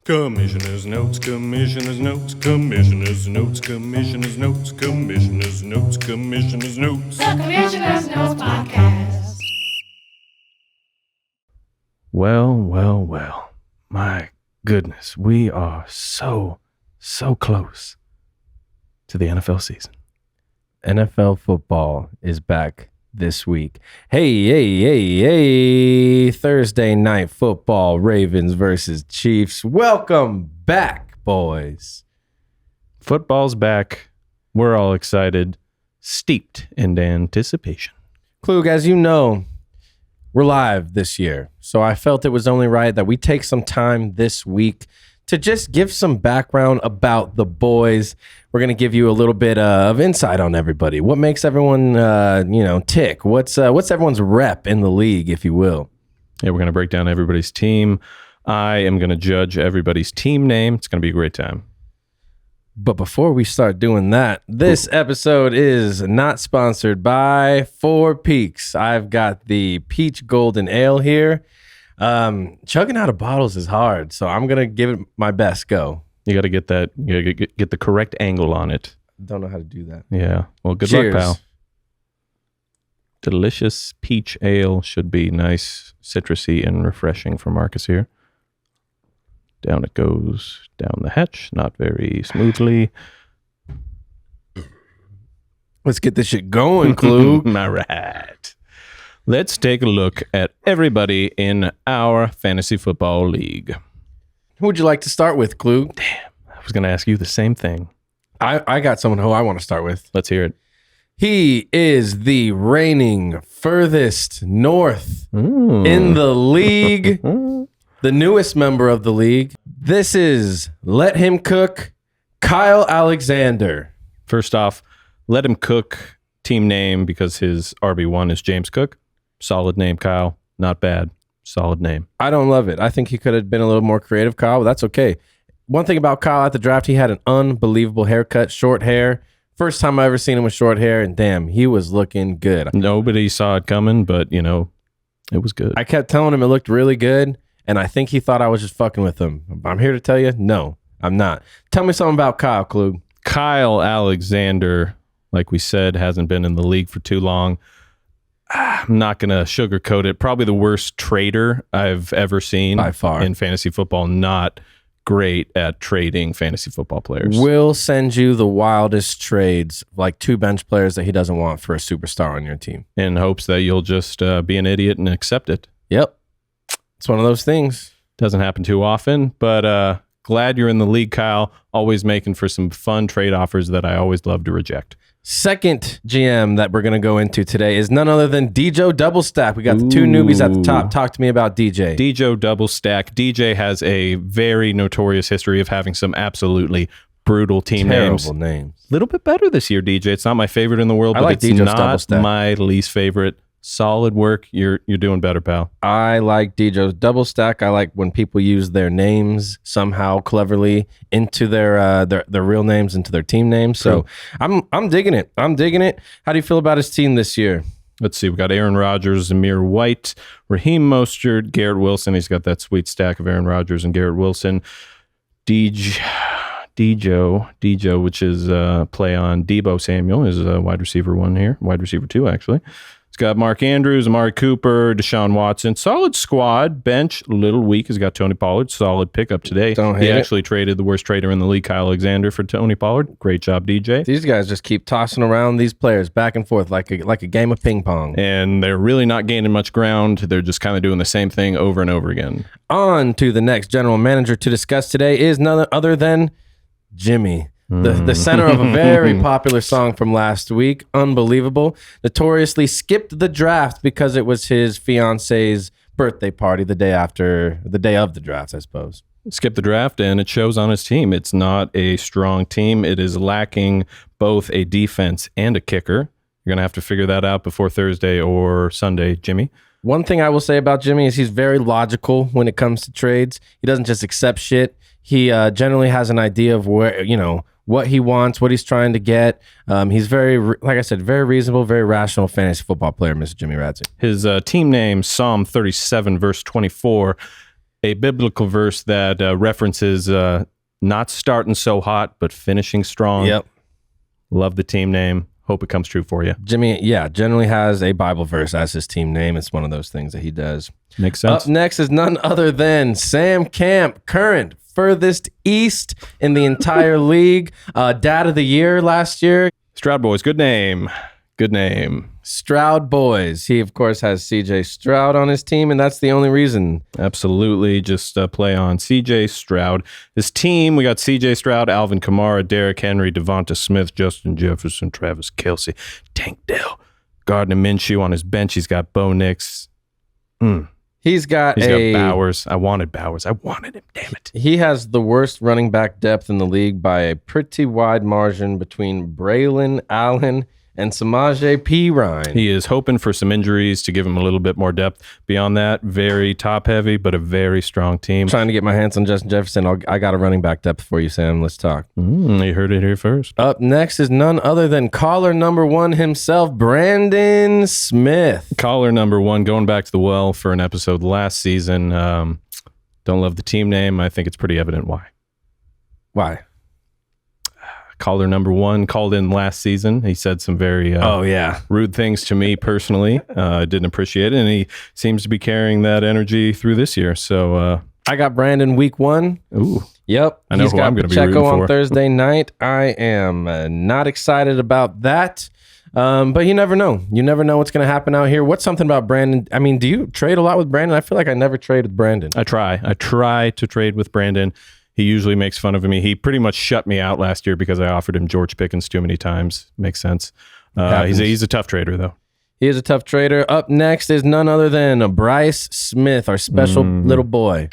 Commissioner's notes, commissioner's notes, commissioner's notes, commissioner's notes, commissioner's notes, commissioner's notes. The Commissioner's Notes Podcast. Well. My goodness, we are so close to the NFL season. NFL football is back this week. Hey, Thursday night football, Ravens versus Chiefs. Welcome back, boys. Football's back. We're all excited, steeped in anticipation. Klug, as you know, we're live this year, so I felt it was only right that we take some time this week to just give some background about the boys. We're going to give you a little bit of insight on everybody. What makes everyone, tick? What's everyone's rep in the league, if you will? Yeah, we're going to break down everybody's team. I am going to judge everybody's team name. It's going to be a great time. But before we start doing that, this episode is not sponsored by Four Peaks. I've got the Peach Golden Ale here. Chugging out of bottles is hard, so I'm going to give it my best go. You got to get that, you got to get the correct angle on it. Don't know how to do that. Yeah. Well, good Cheers. luck, pal. Delicious peach ale. Should be nice, citrusy, and refreshing for Marcus here. Down it goes, down the hatch, not very smoothly. Let's get this shit going, Klug. All right. Let's take a look at everybody in our fantasy football league. Who would you like to start with, Klug? Damn, I was going to ask you the same thing. I got someone who I want to start with. Let's hear it. He is the reigning furthest north in the league, the newest member of the league. This is Let Him Cook, Kyle Alexander. First off, Let Him Cook, team name, because his RB1 is James Cook. Solid name, Kyle. Not bad. Solid name. I don't love it. I think he could have been a little more creative, Kyle, but that's okay. One thing about Kyle at the draft, he had an unbelievable haircut, short hair. First time I ever seen him with short hair, and damn, he was looking good. Nobody saw it coming, but, it was good. I kept telling him it looked really good, and I think he thought I was just fucking with him. I'm here to tell you, no, I'm not. Tell me something about Kyle, Klug. Kyle Alexander, like we said, hasn't been in the league for too long. I'm not going to sugarcoat it. Probably the worst trader I've ever seen by far in fantasy football. Not great at trading fantasy football players. Will send you the wildest trades, like 2 bench players that he doesn't want for a superstar on your team. In hopes that you'll just be an idiot and accept it. Yep. It's one of those things. Doesn't happen too often, but glad you're in the league, Kyle. Always making for some fun trade offers that I always love to reject. Second GM that we're going to go into today is none other than DJ Double Stack. We got the 2 newbies at the top. Talk to me about DJ. DJ Double Stack. DJ has a very notorious history of having some absolutely brutal team names. Terrible names. A little bit better this year, DJ. It's not my favorite in the world, I but like it's DJ's not Double Stack. my least favorite. Solid work. You're doing better, pal. I like DJ's Double Stack. I like when people use their names somehow cleverly into their real names, into their team names. So I'm digging it. How do you feel about his team this year? Let's see. We got Aaron Rodgers, Zamir White, Raheem Mostert, Garrett Wilson. He's got that sweet stack of Aaron Rodgers and Garrett Wilson. Dejo, which is play on Debo Samuel, is a wide receiver 1 here. Wide receiver 2, actually. He's got Mark Andrews, Amari Cooper, Deshaun Watson. Solid squad. Bench, a little weak. He's got Tony Pollard. Solid pickup today. He actually traded the worst trader in the league, Kyle Alexander, for Tony Pollard. Great job, DJ. These guys just keep tossing around these players back and forth like a game of ping pong. And they're really not gaining much ground. They're just kind of doing the same thing over and over again. On to the next general manager to discuss today is none other than Jimmy. The center of a very popular song from last week. Unbelievable. Notoriously skipped the draft because it was his fiance's birthday party the day of the draft, I suppose. Skip the draft, and it shows on his team. It's not a strong team. It is lacking both a defense and a kicker. You're going to have to figure that out before Thursday or Sunday, Jimmy. One thing I will say about Jimmy is he's very logical when it comes to trades. He doesn't just accept shit. He generally has an idea of where, what he wants, what he's trying to get. He's very, like I said, very reasonable, very rational fantasy football player, Mr. Jimmy Radzik. His team name, Psalm 37, verse 24. a biblical verse that references not starting so hot, but finishing strong. Yep. Love the team name. Hope it comes true for you. Jimmy, generally has a Bible verse as his team name. It's one of those things that he does. Makes sense. Up next is none other than Sam Camp, current furthest east in the entire league. Dad of the year last year. Stroud Boys, good name. Good name. Stroud Boys. He, of course, has CJ Stroud on his team, and that's the only reason. Absolutely. Just play on CJ Stroud. His team, we got CJ Stroud, Alvin Kamara, Derrick Henry, Devonta Smith, Justin Jefferson, Travis Kelce, Tank Dell, Gardner Minshew on his bench. He's got Bo Nix. He's got Bowers. I wanted Bowers. I wanted him. Damn it. He has the worst running back depth in the league by a pretty wide margin between Braylon Allen and Samaje Perine. He is hoping for some injuries to give him a little bit more depth. Beyond that, very top-heavy, but a very strong team. Trying to get my hands on Justin Jefferson. I got a running back depth for you, Sam. Let's talk. You heard it here first. Up next is none other than caller number one himself, Brandon Smith. Caller number one, going back to the well for an episode last season. Don't love the team name. I think it's pretty evident why. Why? Caller number one called in last season. He said some very rude things to me personally. I didn't appreciate it, and he seems to be carrying that energy through this year. So I got Brandon week one. Ooh. Yep. I know who I'm going to be rooting for. On Thursday night. I am not excited about that. But you never know. You never know what's going to happen out here. What's something about Brandon? I mean, do you trade a lot with Brandon? I feel like I never trade with Brandon. I try to trade with Brandon. He usually makes fun of me. He pretty much shut me out last year because I offered him George Pickens too many times. Makes sense. He's a tough trader, though. He is a tough trader. Up next is none other than Bryce Smith, our special little boy.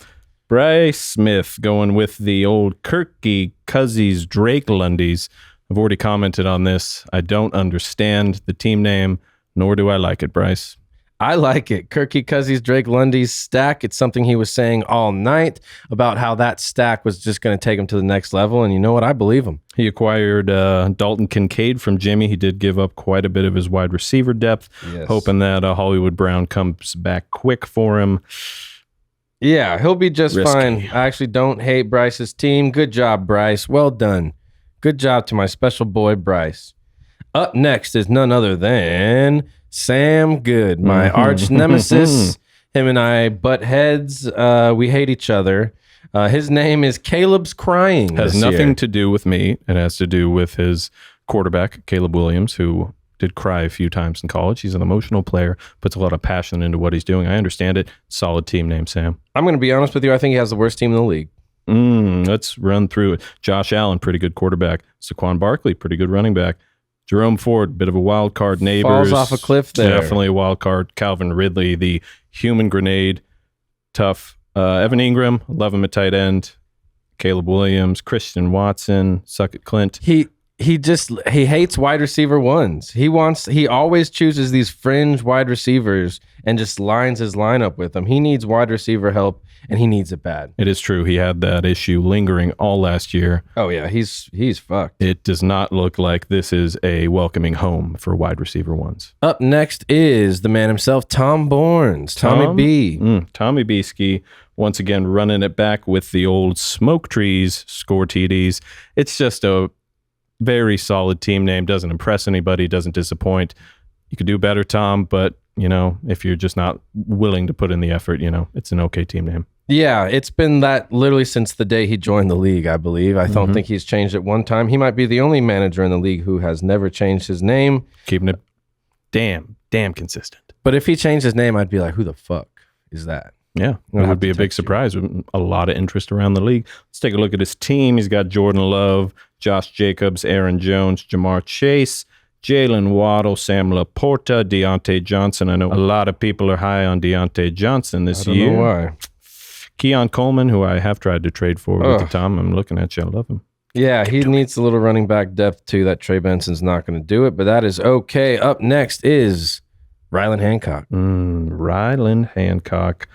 Bryce Smith going with the old Kirky Cousins Drake Lundies. I've already commented on this. I don't understand the team name, nor do I like it, Bryce. I like it. Kirky Cousins, Drake Lundy's stack. It's something he was saying all night about how that stack was just going to take him to the next level. And you know what? I believe him. He acquired Dalton Kincaid from Jimmy. He did give up quite a bit of his wide receiver depth, hoping that Hollywood Brown comes back quick for him. Yeah, he'll be just Risky. fine. I actually don't hate Bryce's team. Good job, Bryce. Well done. Good job to my special boy, Bryce. Up next is none other than Sam Good, my arch nemesis. Him and I butt heads. We hate each other. His name is Caleb's Crying. Has nothing to do with me. It has to do with his quarterback, Caleb Williams, who did cry a few times in college. He's an emotional player, puts a lot of passion into what he's doing. I understand it. Solid team name, Sam. I'm going to be honest with you. I think he has the worst team in the league. Let's run through it. Josh Allen, pretty good quarterback. Saquon Barkley, pretty good running back. Jerome Ford, bit of a wild card. Neighbors, falls off a cliff there. Definitely a wild card. Calvin Ridley, the human grenade, tough. Evan Ingram, love him at tight end. Caleb Williams, Christian Watson, suck it, Clint. He hates wide receiver ones. He always chooses these fringe wide receivers and just lines his lineup with them. He needs wide receiver help, and he needs it bad. It is true. He had that issue lingering all last year. Oh yeah, he's fucked. It does not look like this is a welcoming home for wide receiver ones. Up next is the man himself, Tom Borns, Tommy B. Tommy B. Ski, once again running it back with the old smoke trees, score TDs. It's just a very solid team name. Doesn't impress anybody, doesn't disappoint. You could do better, Tom, but if you're just not willing to put in the effort, it's an okay team name. Yeah, it's been that literally since the day he joined the league, I believe. I don't think he's changed it one time. He might be the only manager in the league who has never changed his name. Keeping it damn consistent. But if he changed his name, I'd be like, who the fuck is that? Yeah, it would be a big surprise. A lot of interest around the league. Let's take a look at his team. He's got Jordan Love, Josh Jacobs, Aaron Jones, Jamar Chase, Jalen Waddle, Sam Laporta, Deontay Johnson. I know a lot of people are high on Deontay Johnson this year. I don't know why. Keon Coleman, who I have tried to trade for with the Tom. I'm looking at you. I love him. Yeah, he needs a little running back depth too. That Trey Benson's not going to do it, but that is okay. Up next is Ryland Hancock. Ryland Hancock,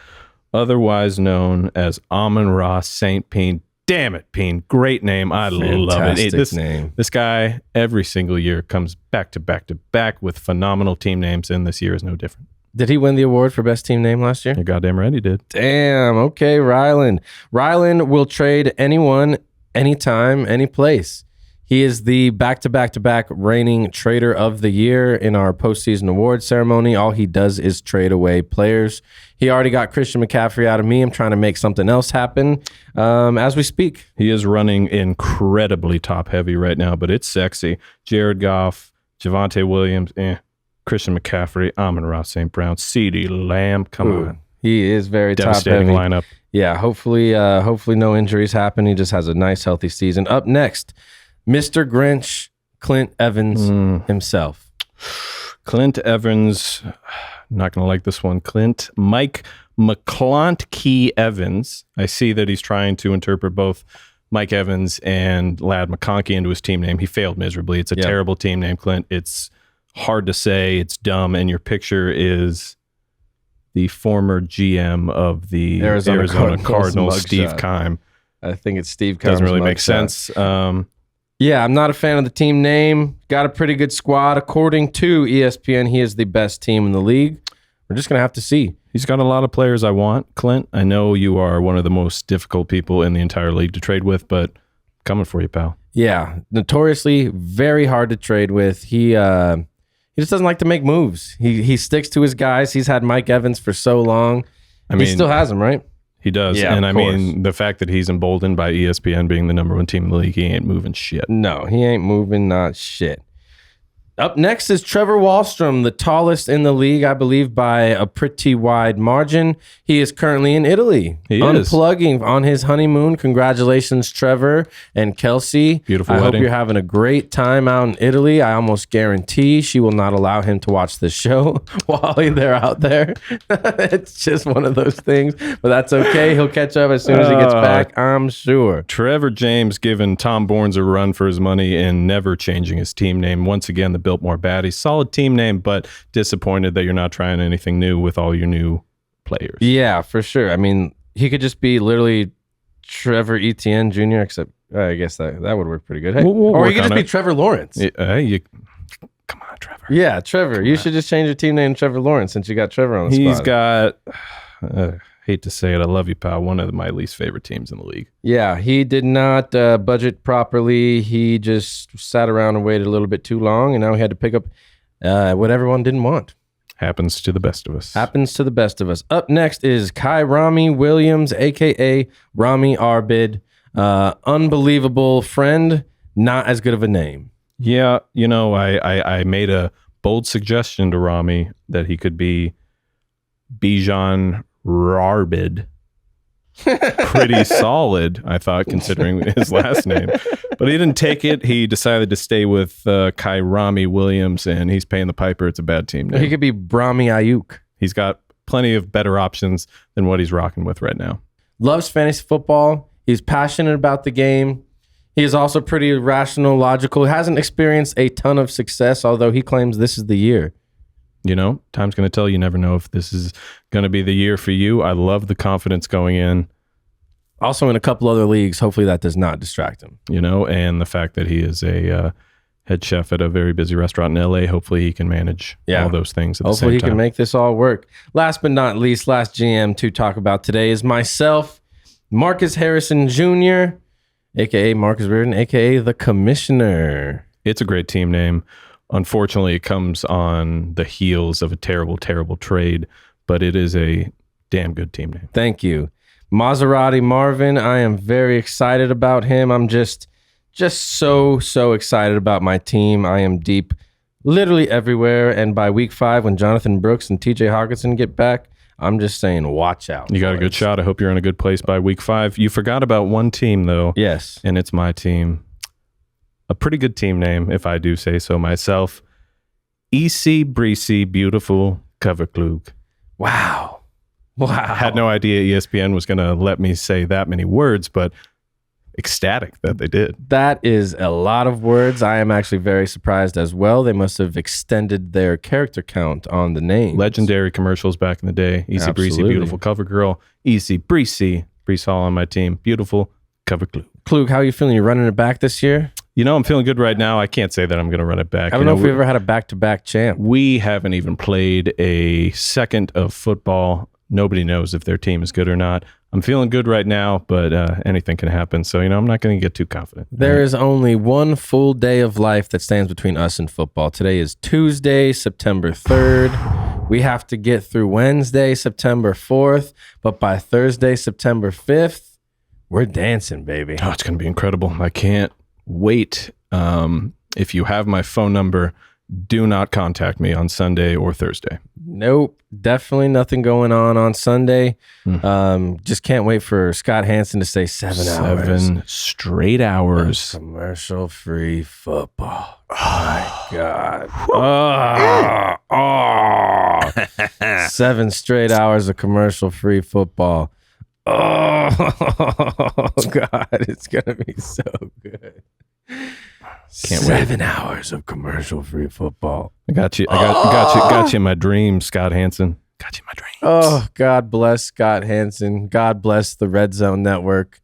otherwise known as Amon-Ra St. Peen. Damn it, Peen. Great name. I love it. This guy, every single year, comes back to back to back with phenomenal team names, and this year is no different. Did he win the award for best team name last year? You're goddamn right he did. Damn. Okay, Ryland. Ryland will trade anyone, anytime, any place. He is the back-to-back-to-back reigning trader of the year in our postseason award ceremony. All he does is trade away players. He already got Christian McCaffrey out of me. I'm trying to make something else happen as we speak. He is running incredibly top-heavy right now, but it's sexy. Jared Goff, Javonte Williams, Christian McCaffrey, Amon-Ra St. Brown, CeeDee Lamb. Come on. He is very Devastating top-heavy. lineup. Yeah, hopefully no injuries happen. He just has a nice, healthy season. Up next, Mr. Grinch, Clint Evans himself. Clint Evans, not going to like this one. Mike McClontkey Evans. I see that he's trying to interpret both Mike Evans and Lad McConkey into his team name. He failed miserably. It's a terrible team name, Clint. It's hard to say. It's dumb. And your picture is the former GM of the Arizona Cardinals, Steve Keim. I think it's Steve Keim's Doesn't really make mugshot. sense. Yeah, I'm not a fan of the team name. Got a pretty good squad. According to ESPN, he is the best team in the league. We're just going to have to see. He's got a lot of players I want, Clint. I know you are one of the most difficult people in the entire league to trade with, but coming for you, pal. Yeah, notoriously very hard to trade with. He just doesn't like to make moves. He sticks to his guys. He's had Mike Evans for so long. He still has him, right? He does. Yeah, and of I mean, the fact that he's emboldened by ESPN being the number one team in the league, he ain't moving shit. No, he ain't moving not shit. Up next is Trevor Wallstrom, the tallest in the league, I believe, by a pretty wide margin. He is currently in Italy, unplugging on his honeymoon. Congratulations, Trevor and Kelsey. Beautiful I wedding. hope you're having a great time out in Italy. I almost guarantee she will not allow him to watch this show while they're out there. It's just one of those things, but that's okay. He'll catch up as soon as he gets back, I'm sure. Trevor James giving Tom Bournes a run for his money and never changing his team name. Once again, the Biltmore Baddies. Solid team name, but disappointed that you're not trying anything new with all your new players. Yeah, for sure. I mean, he could just be literally Trevor Etienne Jr., except I guess that would work pretty good. Hey, We'll or he work could just on be it. Trevor Lawrence. Come on, Trevor. Yeah, Trevor. You should just change your team name to Trevor Lawrence since you got Trevor on the spot. He's got, hate to say it, I love you, pal, one of my least favorite teams in the league. Yeah, he did not budget properly. He just sat around and waited a little bit too long, and now he had to pick up what everyone didn't want. Happens to the best of us. Happens to the best of us. Up next is Kai Rami Williams, a.k.a. Rami Arbid. Unbelievable friend, not as good of a name. Yeah, you know, I made a bold suggestion to Rami that he could be Bijan Rarbid. Pretty solid, I thought, considering his last name. But he didn't take it. He decided to stay with Kai Rami Williams, and he's paying the piper. It's a bad team name. He could be Brahmi Ayuk. He's got plenty of better options than what he's rocking with right now. Loves fantasy football. He's passionate about the game. He is also pretty rational, logical. Hasn't experienced a ton of success, although he claims this is the year. You know, time's going to tell. You never know if this is going to be the year for you. I love the confidence going in. Also in a couple other leagues, hopefully that does not distract him. You know, and the fact that he is a head chef at a very busy restaurant in LA, hopefully he can manage all those things at the same Hopefully he time. can make this all work. Last but not least, last GM to talk about today is myself, Marcus Harrison Jr., a.k.a. Marcus Reardon, a.k.a. the Commissioner. It's a great team name. Unfortunately, it comes on the heels of a terrible, terrible trade, but it is a damn good team name. Thank you. Maserati Marvin, I am very excited about him. I'm just so excited about my team. I am deep literally everywhere. And by week 5, when Jonathan Brooks and TJ Hawkinson get back, I'm just saying, watch out. You got a good shot. I hope you're in a good place by week 5. You forgot about one team, though. Yes. And it's my team. A pretty good team name, if I do say so myself. EC Breezy Beautiful Cover Klug. Wow. I had no idea ESPN was going to let me say that many words, but ecstatic that they did. That is a lot of words. I am actually very surprised as well. They must have extended their character count on the name. Legendary commercials back in the day. Easy Breezy, Absolutely. Beautiful Cover Girl. Easy Breezy, Brees Hall on my team. Beautiful Cover Klug. Klug, how are you feeling? You running it back this year? I'm feeling good right now. I can't say that I'm going to run it back. I don't know if we ever had a back-to-back champ. We haven't even played a second of football. Nobody knows if their team is good or not. I'm feeling good right now, but anything can happen. So, I'm not going to get too confident. There is only one full day of life that stands between us and football. Today is Tuesday, September 3rd. We have to get through Wednesday, September 4th. But by Thursday, September 5th, we're dancing, baby. Oh, it's going to be incredible. I can't wait. If you have my phone number, do not contact me on Sunday or Thursday. Nope. Definitely nothing going on Sunday. Just can't wait for Scott Hansen to say 7 hours. 7 straight hours. Commercial-free football. Oh, my God. 7 straight hours of commercial-free football. Oh, God. It's going to be so good. Can't wait. 7 hours of commercial-free football. I got you. Got you in my dreams, Scott Hansen. Got you in my dreams. Oh, God bless Scott Hansen. God bless the Red Zone Network.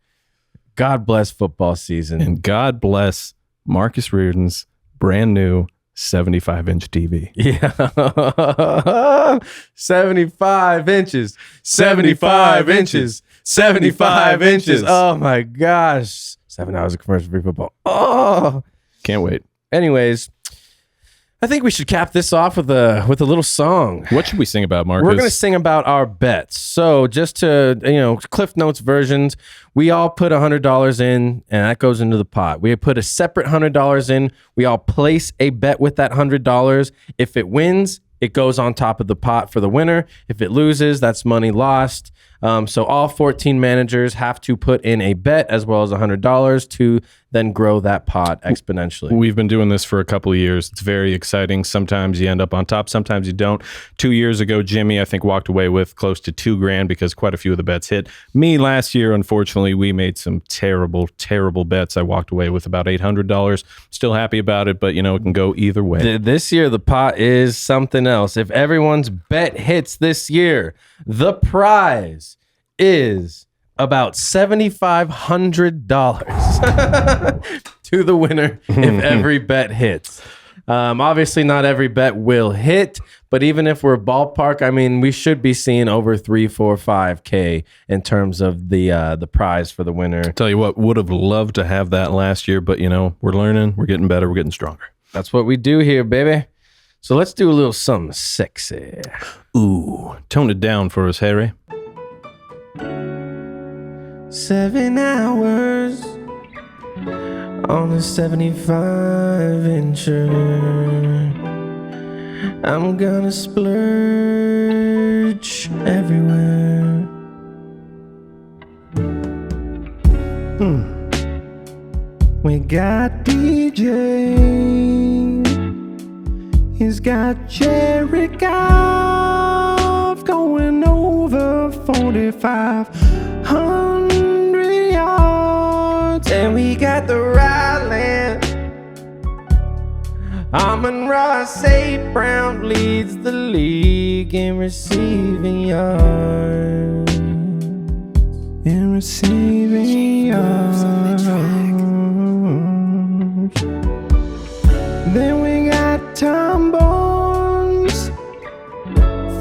God bless football season. And God bless Marcus Reardon's brand new 75-inch TV. Yeah. 75 inches. 75 inches. 75 inches. Oh, my gosh. 7 hours of commercial-free football. Oh. Can't wait. Anyways, I think we should cap this off with a little song. What should we sing about, Marcus? We're going to sing about our bets. So just to, Cliff Notes versions, we all put $100 in, and that goes into the pot. We put a separate $100 in. We all place a bet with that $100. If it wins, it goes on top of the pot for the winner. If it loses, that's money lost. So all 14 managers have to put in a bet as well as $100 to then grow that pot exponentially. We've been doing this for a couple of years. It's very exciting. Sometimes you end up on top, sometimes you don't. 2 years ago, Jimmy, I think, walked away with close to $2,000 because quite a few of the bets hit. Me last year, unfortunately, we made some terrible, terrible bets. I walked away with about $800. Still happy about it, but it can go either way. This year, the pot is something else. If everyone's bet hits this year, the prize is about $7,500 to the winner if every bet hits. Obviously, not every bet will hit, but even if we're ballpark, we should be seeing over 3, 4, 5K in terms of the prize for the winner. Tell you what, would have loved to have that last year, but we're learning, we're getting better, we're getting stronger. That's what we do here, baby. So let's do a little something sexy. Ooh, tone it down for us, Harry. 7 hours on a 75-incher. I'm gonna splurge everywhere. We got DJ. He's got Jerry Goff going over 4,500 yards. And we got the Ryland. Amon-Ra St. Brown leads the league in receiving yards. In receiving yards. Then we got Tom Bones.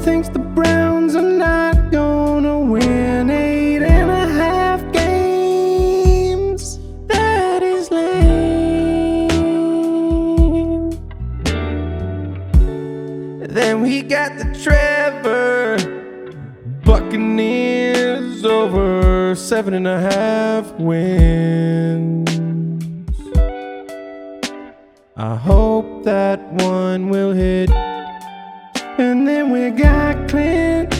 Thinks the Browns are not gonna win 8.5 games. That is lame. Then we got the Trevor. Buccaneers over 7.5 wins. I hope that one will hit. And then we got Clint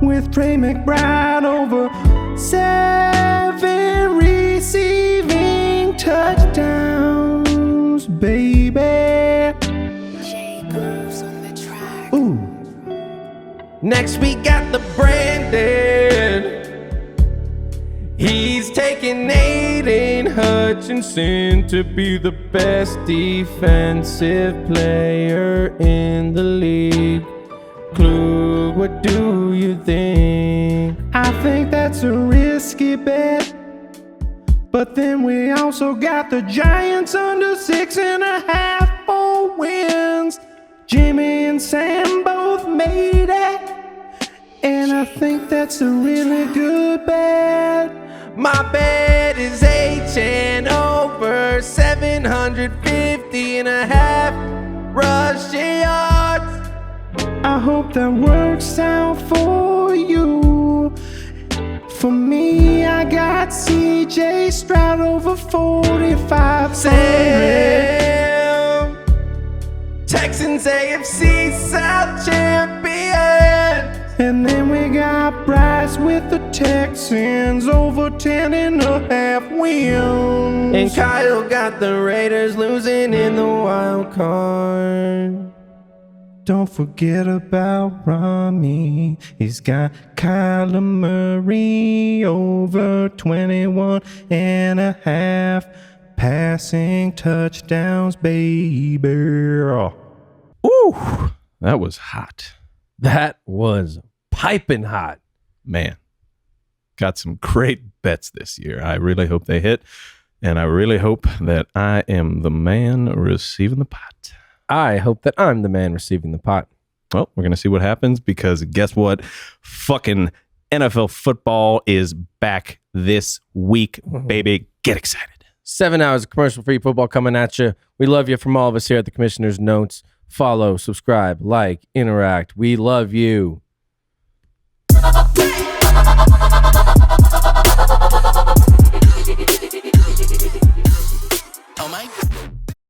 with Trey McBride over 7 receiving touchdowns, baby. Ooh. Next we got the Brandon. He's taking Aiden Hutchinson to be the best defensive player in the league. Klug, what do you think? I think that's a risky bet, But then we also got the Giants under 6.5 for wins. Jimmy and Sam both made it, and I think that's a really good bet. My bet is HN over 750.5 rushing yards. I hope that works out for you. For me, I got CJ Stroud over 45. Sam, Texans AFC South champion. And then we got Bryce with the Texans over 10.5 wins. And Kyle got the Raiders losing in the wild card. Don't forget about Rami. He's got Kyler Murray over 21.5 passing touchdowns, baby. Ooh, that was hot. That was piping hot. Man, got some great bets this year. I really hope they hit, and I really hope that I am the man receiving the pot. I hope that I'm the man receiving the pot. Well, we're going to see what happens, because guess what? Fucking NFL football is back this week, baby. Get excited. 7 hours of commercial-free football coming at you. We love you from all of us here at the Commissioner's Notes. Follow, subscribe, like, interact. We love you.